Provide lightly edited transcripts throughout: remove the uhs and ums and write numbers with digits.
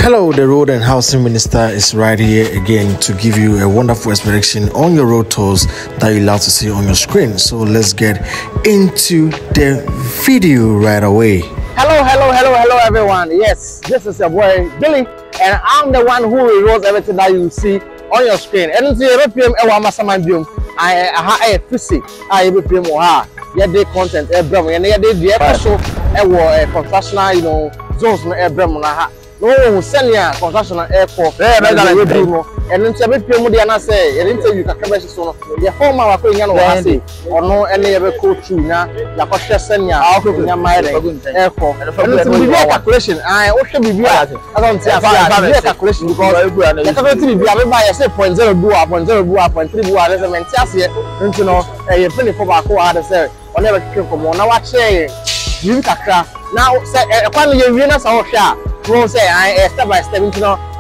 Hello, the Road and Housing Minister is right here again to give you a wonderful explanation on your road tours that you love to see on your screen. So let's get into the video right away. Hello everyone. Yes, this is your boy Billy and I'm the one who reveals everything that you see on your screen. And it's the PM I have physics. I have PM the content and the episode constructional, zones no senior construction airport and then say you can come so the former wa ko nya no say ono ene ye be coach na ya ko hwe senior nya mai airport and calculation o hwe bibia as on say calculation because the calculation bibia be buy say 0.02 0.3 let's say nti no e penny for ba ko ha say on never kick from na wa share you kakra now say e kwano ye wi na sa ho hwe a we'll say step by step,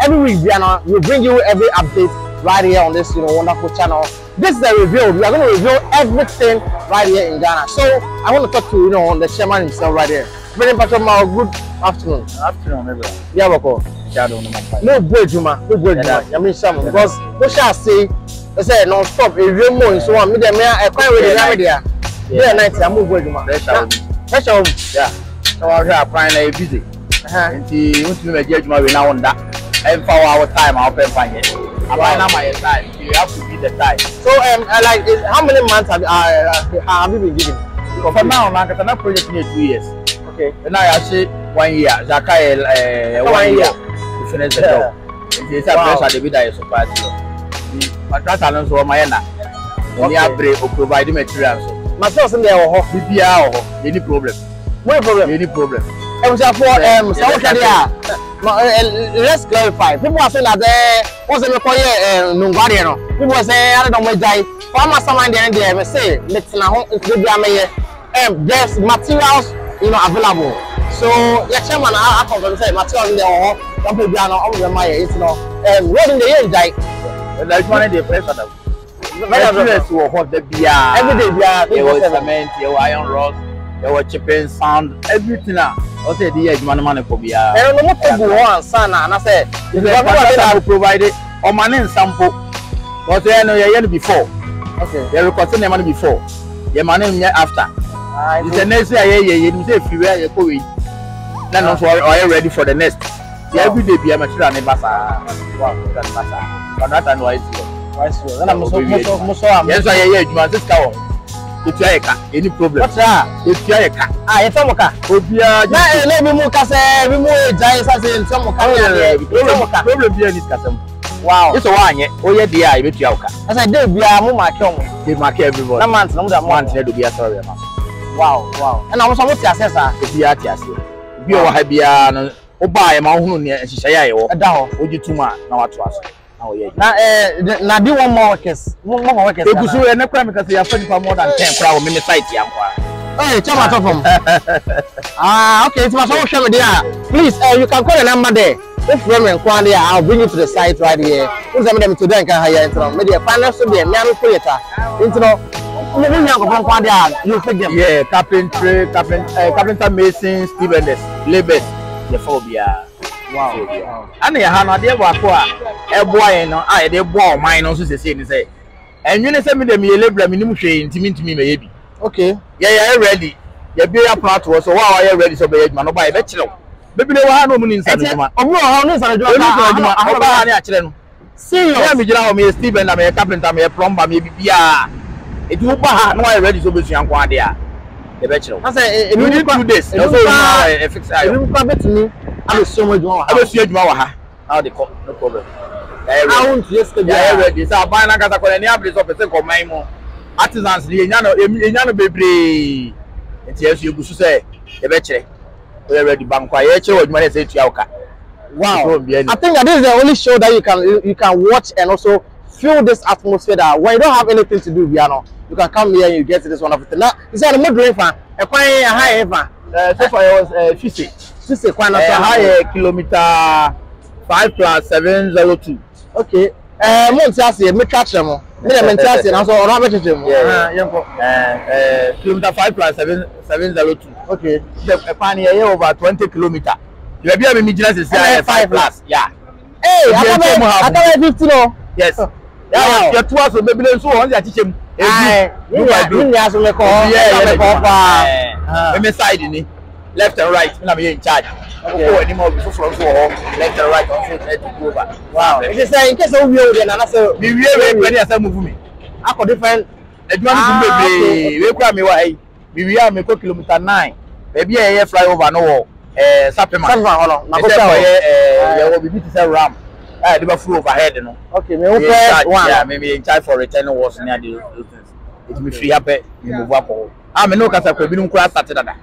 every week we bring you every update right here on this wonderful channel. This is a review. We are going to reveal everything right here in Ghana. So I want to talk to the chairman himself right here. Very much good afternoon. Afternoon, everyone. Yeah, welcome. No break, Juma. No break, Juma. I mean, some because what shall I say? I say no stop. A real more so on. Me there, I quite ready right there. Yeah, night. I move break, Juma. Pressure. Yeah. So I'm here applying busy. Nti ntumi me judge we na wonda and for our time I'll pay fine here now my time you have to be the time so like how many months have you been given for now man ka na project need 2 years okay and now I say 1 year zakai 1 year to finish the job nti esa pressure dey be that support the contractor no so my na we are provide materials materials in there ho bibia ho any problem let's clarify. People are saying that what's the call people are saying I don't know why farmers someone there say let's there's materials available. So yeah, chairman I can say materials in there don't be all the money it's what in the end like one of the pressure every day there was cement, there was iron rods, there was chipping sound, everything I say the edge man for be and no more go on sana and I say I will provide it on my name sample but you know you before okay you record the money before your money after it's the next year you say if you wear your COVID then also are you ready for the next every day be a material in basa wow that's basa but that and why then I'm so yes you must just go it's any problem what's that it's it's moka obia na let me moka say we mo jai say in some moka problem be this kasam wow it's one oh yeah there I bet you aka I say dey bia mo mark on dey mark everybody na month na mo da month na do bia sorry ma wow and I'm so mo ti assessor bia ti ase bi o ha bia no o ba ya ma hunu ne hihye ya ye wo da ho ogituma na wato aso na do one more workers egusu e na kra me ka say ya fa more than 10 kra wo me site ya kwa hey chama top from okay it's my social media please you can call the number there if you want there I'll bring you to the site right here who's them today can hire into media finance so there me am creator into we nya ko from there you pick them yeah carpenter masons stevens labors the phobia wow and ya ha no de bo akwa e boy no a de bo man no so say ni say enwene say me dem ye labor me nim hwe ntimi me ye bi okay yeah ready ya be ya part was so wow you ready so be aduma no ba e be kire bebi ne wa ha no mu ni nsa no ma omo ha no nsa no aduma ba ha ne a kire no serious ya me gira ho me Steven na me carpenter me plumber me bibia e du ba ha no ready so be suan kwa de a e be kire I say e need 2 days so you fix ayo you can bet me I'm so much more I be aduma wa ha how they call no problem I want yesterday ya ready so ban na kasa ko ni abri so person ko man mo artisans ni enya no bebre enti yesu egusu say e be kire we ready bankwa ye kire waduma say tuya wow I think that this is the only show that you can watch and also feel this atmosphere that when you don't have anything to do you can come here and you get to this wonderful thing now you say no drink fan e kwan high ever so far it was 50 kwan na high kilometer 5+702 okay mo nti ase me catch them me dem nti ase na so oro abetete mo yenko kilometer 5+702 okay the pan here over 20 kilometer You be a me just say 5 plus. Yeah. Hey, I got 50 no. Yes. Yeah, you two us baby so on the teach you as we call. Yeah, me side ni. Left and right, na me in charge. Okay, any more before from so left and right on so let go over. Wow. It is in case of you then na say me we as move me. I could different adwuma no bebre we kwa me wa ai. Me me ko kilometer 9. Baby e flyover no Sapema. Sapema hold on. Na ko say we bibi to say ram. They were full overhead, no. Okay, me one. Yeah, maybe in charge for returning was near those things. It will be free up. You move up. I mean, no, because I could be started that.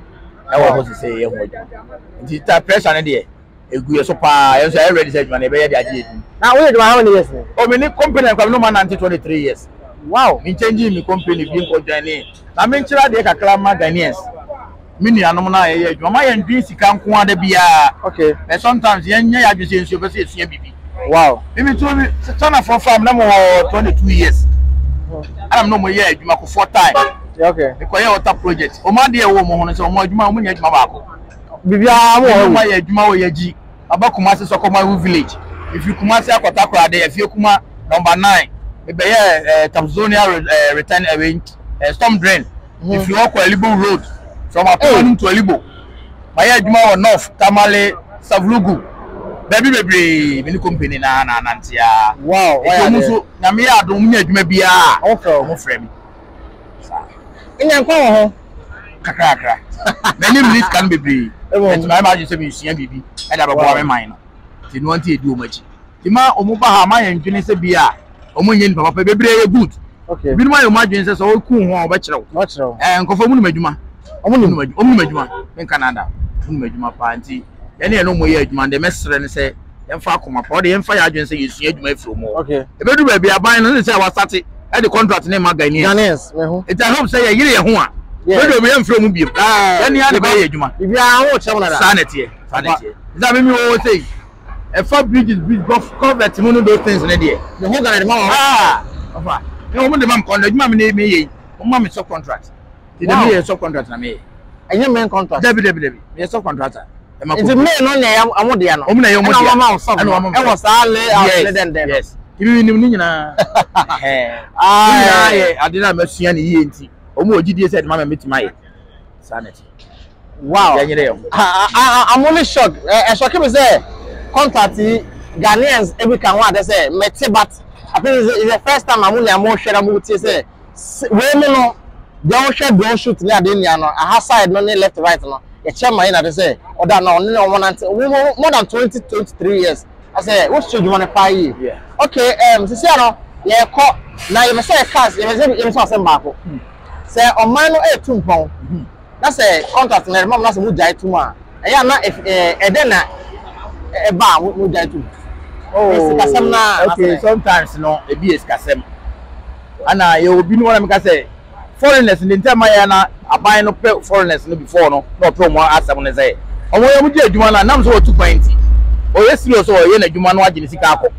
I was to say, the pressure on there. A good so far, I already said, man, now, wait, how many years? Oh, we need company, I'm no man until 23 years. Wow, in changing the company, being called Ghanaian. I mean, the Accra Ghanaians. Mini anomna ye adwuma ye ndwin sika nko ade bia. Okay. And sometimes ye nya ya dwese nsuo be se esia bibi. Wow. Maybe to me turn for farm na mo 22 years. I'm no more year adwuma ko 4 time. Okay. Because ye water project. O ma de e wo mo hono se o mo adwuma mo nya adwuma ba ko. Bibia mo ma ye adwuma wo ye gi. Aba Kumasi Sokoma village. If you Kumasi akota kra de afie kuma number 9. E be ye Tamzonia return away storm drain. If you walk Elibo road from Apollo to Elibo. My adwuma north Tamale Savlugu. Baby mini company na nantia. Wow. E so na me adom nya adwuma bia. Mo frɛ me. Enya kwa ho kakra. Many minutes can be. And my imagine say me sua bibi. E da babo me man no. Ti no anti edu o machi. Ti ma omo ba ha ma yan dwene se bia. Omo nyen papa bebre ye good. Okay. Bi no ma yo ma dwene se so o ku ho o ba kyerɛw. Ba kyerɛw. Nkofo mu no madwuma. Omo no madwuma. In Canada. Mu madwuma pa anti. Any no more adwuma de mesre ne se yemfa akoma pa de yemfa ya adwen se yesua adwuma afiro mo. Okay. Ebedu ba bia ban no se wa start e de contract ne ma Ghanaians me ho. It I hope say ye ho a. Ebedu me yemfiro mu biem. Yani ya de ba ye adwuma. Bibia ho kyem na da. Sanity. Is that me o say? E fa bridges bridge cover ti no those things ne de. The whole Ghana ma ho. Ofa. E o mo de mam kon adwuma me me ye. O ma me sub contract. Ti de me ye sub contract na me. Enye men contract. Debi. Me sub contractor. It's me no na amode ya no. Omo na ye omo dia. E was all out then. Yes. Ibi nim ni nyina. Adina masua ne yie nti. Omo ogidie said mama metima ye. Sanity. Wow. I'm only shocked. Shocked me say contract Ghanaians every can one they say mete but I think it's the first time I'm only am share am say we no don't share don't shoot near the no a side no left right no. The chairman in they say oda na only more than 23 years. I say what should you want to pay you? Yeah. Okay, say no ye call na you say cars you say say back. Say on man no 2 pound. That's a contract na mama na say mu jai too ma. E ya na then na e ba mu jai too. Oh. Kasem na okay, sometimes no e bi escasem. Ana ye obi no na me ka say foreigners in the time I na aban no pay foreigners no before no promo asem no say omo ye mu di adwuma na nam so 2.0 o ye serious o ye na adwuma no age ni sika akọ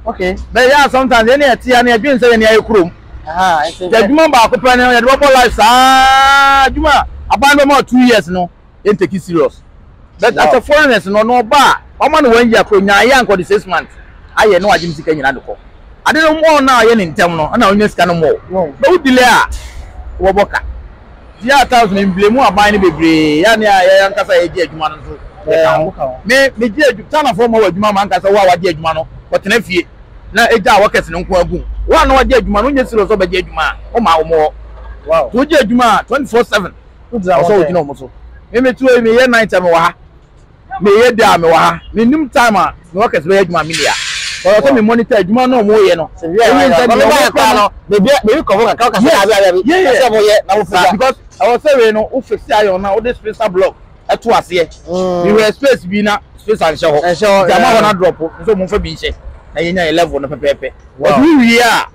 okay but yeah sometimes any atia na adwin say na ye krom the adwuma ba akọ na ye double life sa adwuma aban no more 2 years no ye take it serious but as a foreigners no ba omo no 1 year kro nya ya anko the 6 months aye no age ni sika nyina de ko ade no mo na ye ni ntem no na onye sika no mo but we delay a woboka dia 1000 blame mu aban ni bebre ya ne ya nkasa ye di adwuma no so me di adwuma na for mo adwuma man nkasa wa di adwuma no wotena fie na eja workers no nko agu wa na wa di adwuma no nye siro so ba di adwuma o ma wo mo wow to di adwuma 24/7 so wo dina mo so me tu me ye night time wa ha me ye da me wa ha me nim time a me workers be adwuma me dia or so me monitor adwuma no mo ye no baby cover ka ka say abi say mo ye na wo fisa because I was saying no o fix iron na o dey space block eto ase we were space bi na space an hye ho jama wana drop so mo fa bi hye na ye nya level no pepepe but we here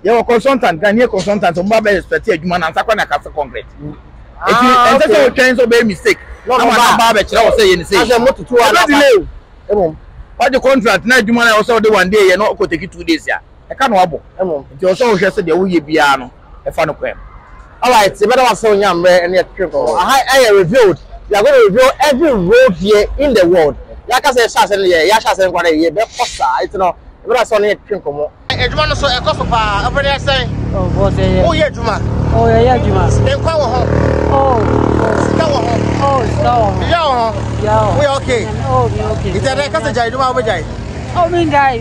ye wo consultant kan ye consultant mo ba expect adwuma na nsakwa na ka concrete if you enter so train so be mistake no ba be kire wo say ye ni say ase mo tutu ala delay what the contract na adwuma na also dey 1 day ye no go take 2 days ya e ka no abo nti also wo hwe say de wo ye bia no e fa no kwem. All right, so better was so young and yet triple. I revealed we are going to reveal every road here in the world. Yaka say shase ye, ya shase nkwa ye be kosa. It no. E bra so na twin komo. Ejuma no so e koso pa. Obere say. Oh, boss ye. Oh, ye ejuma. Oh, yeah, ejuma. Nkwa wo ho. Oh. Ska wo ho. Oh, Nsawam. Ya wo. Yeah. We okay. Oh, we okay. Ite dey kasa jai ejuma wo jai. Oh, me die.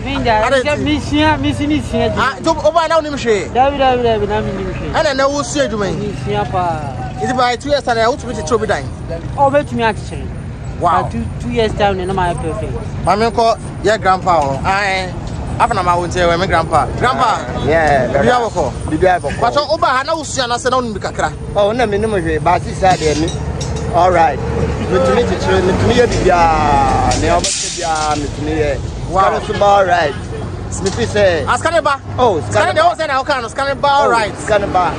Mission. Ah, to over now nim hwe. David, na me mission. Ana na wo su ejuma yi. Mission pa. Is it by 2 years and I want to be to dan. Oh, bet me actually. Wow. 2 years time na my perfect. Mama ko your grandpa o. Ai. After my won't tell my grandpa. Grandpa. Yeah. Bibia woko. Bibia woko. But oba ha na wo su na se na onu kakra. Oh, na me no mo hwe ba si sa de ni. All right. Metumi chichire metumi ye bibia. Ne obete bia metumi ye. Wow. So all right. Smithy say. Askaneba. Oh, scaneba. They all say na okay, scaneba all right. Scaneba.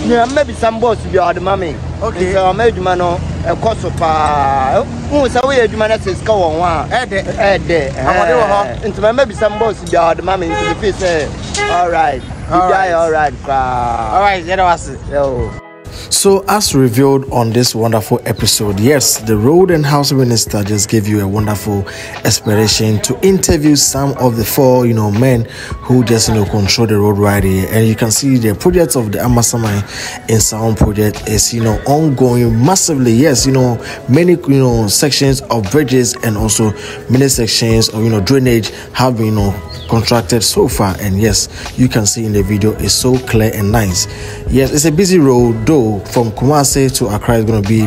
Yeah, maybe some boss be the mommy. Okay. So maybe man no e koso pa. Who say we adwuma na say ska won wa. Ede. Amode wo ho. Into maybe some boss be the mommy into the face say all right. All right. All right, yeah, was it. Yo. So, as revealed on this wonderful episode, yes, the Road and Housing Minister just gave you a wonderful explanation to interview some of the 4, men who just, control the road right here. And you can see the project of the Amasamai Nsawam project is, ongoing massively. Yes, many, sections of bridges and also many sections of, drainage have been, contracted so far. And yes, you can see in the video it's so clear and nice. Yes, it's a busy road, though. From Kumasi to Accra is going to be,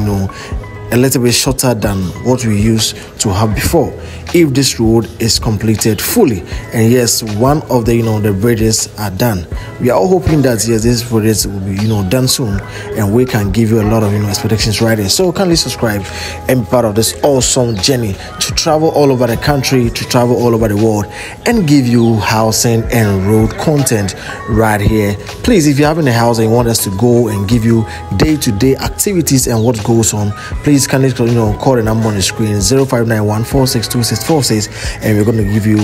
a little bit shorter than what we used to have before if this road is completed fully. And yes, one of the the bridges are done. We are all hoping that yes, this project will be done soon and we can give you a lot of expectations right there. So kindly subscribe and be part of this awesome journey to travel all over the country, to travel all over the world and give you housing and road content right here. Please, if you have a house and you want us to go and give you day-to-day activities and what goes on, please kindly call the number on the screen 0591462646 and we're going to give you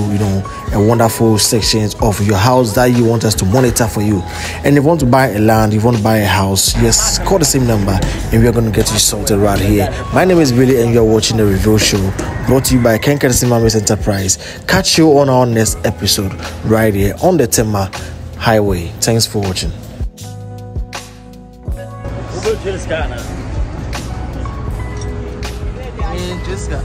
a wonderful sections of your house that you want us to monitor for you. And if you want to buy a land, if you want to buy a house, yes, call the same number and we're going to get you sorted right here. My name is Billy and you're watching the review show brought to you by Kenkan Simamis Enterprise. Catch you on our next episode right here on the Tema Highway. Thanks for watching. Jessica.